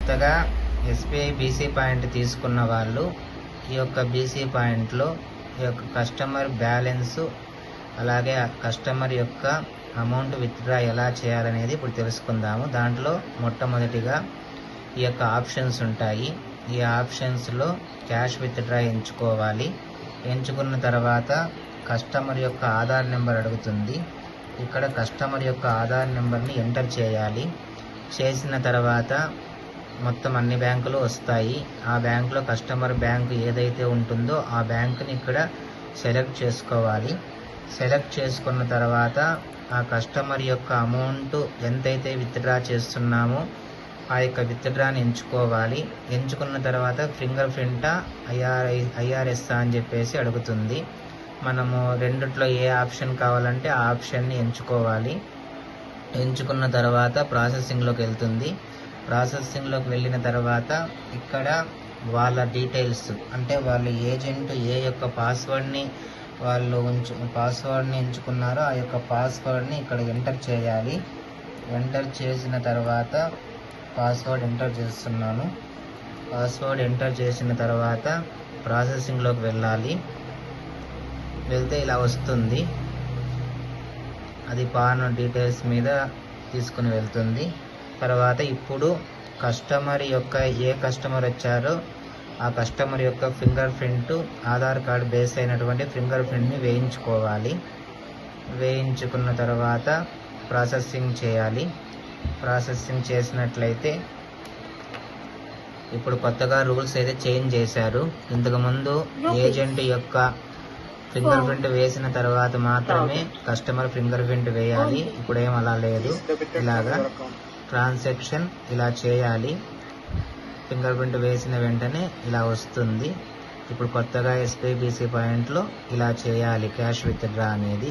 కొత్తగా SBI BC point తీసుకున్న వాళ్ళు ఈ యొక్క బీసీ పాయింట్లో ఈ యొక్క కస్టమర్ బ్యాలెన్సు అలాగే ఆ కస్టమర్ యొక్క అమౌంట్ విత్డ్రా ఎలా చేయాలనేది ఇప్పుడు తెలుసుకుందాము. దాంట్లో మొట్టమొదటిగా ఈ యొక్క ఆప్షన్స్ ఉంటాయి. ఈ ఆప్షన్స్లో క్యాష్ విత్డ్రా ఎంచుకోవాలి. ఎంచుకున్న తర్వాత కస్టమర్ యొక్క ఆధార్ నెంబర్ అడుగుతుంది. ఇక్కడ కస్టమర్ యొక్క ఆధార్ నెంబర్ని ఎంటర్ చేయాలి. చేసిన తర్వాత మొత్తం అన్ని బ్యాంకులు వస్తాయి. ఆ బ్యాంకులో కస్టమర్ బ్యాంకు ఏదైతే ఉంటుందో ఆ బ్యాంకుని ఇక్కడ సెలెక్ట్ చేసుకోవాలి. సెలెక్ట్ చేసుకున్న తర్వాత ఆ కస్టమర్ యొక్క అమౌంట్ ఎంతైతే విత్డ్రా చేస్తున్నామో ఆ యొక్క విత్డ్రాని ఎంచుకోవాలి. ఎంచుకున్న తర్వాత ఫింగర్ ప్రింటా ఐఆర్ఎస్ అని చెప్పేసి అడుగుతుంది. మనము రెండిట్లో ఏ ఆప్షన్ కావాలంటే ఆ ఆప్షన్ని ఎంచుకోవాలి. ఎంచుకున్న తర్వాత ప్రాసెసింగ్లోకి వెళ్తుంది. ప్రాసెసింగ్లోకి వెళ్ళిన తర్వాత ఇక్కడ వాళ్ళ డీటెయిల్స్ అంటే వాళ్ళ ఏజెంట్ ఏ యొక్క పాస్వర్డ్ని ఎంచుకున్నారో ఆ యొక్క పాస్వర్డ్ని ఇక్కడ ఎంటర్ చేయాలి. ఎంటర్ చేసిన తర్వాత పాస్వర్డ్ ఎంటర్ చేస్తున్నాను. పాస్వర్డ్ ఎంటర్ చేసిన తర్వాత ప్రాసెసింగ్లోకి వెళ్ళాలి. వెళ్తే ఇలా వస్తుంది. అది పాన్ డీటెయిల్స్ మీద తీసుకుని వెళ్తుంది. తర్వాత ఇప్పుడు కస్టమర్ యొక్క ఏ కస్టమర్ వచ్చారో ఆ కస్టమర్ యొక్క finger print Aadhaar card base అయినటువంటి ఫింగర్ ప్రింట్ని వేయించుకోవాలి. వేయించుకున్న తర్వాత ప్రాసెసింగ్ చేయాలి. ప్రాసెసింగ్ చేసినట్లయితే ఇప్పుడు కొత్తగా రూల్స్ అయితే చేంజ్ చేశారు. ఇంతకుముందు ఏజెంట్ యొక్క ఫింగర్ ప్రింట్ వేసిన తర్వాత మాత్రమే కస్టమర్ ఫింగర్ ప్రింట్ వేయాలి. ఇప్పుడు ఏం అలా లేదు. ఇలాగా ట్రాన్సాక్షన్ ఇలా చేయాలి. ఫింగర్ ప్రింట్ వేసిన వెంటనే ఇలా వస్తుంది. ఇప్పుడు కొత్తగా ఎస్బీఐ బీసీ పాయింట్లో ఇలా చేయాలి క్యాష్ విత్డ్రా అనేది.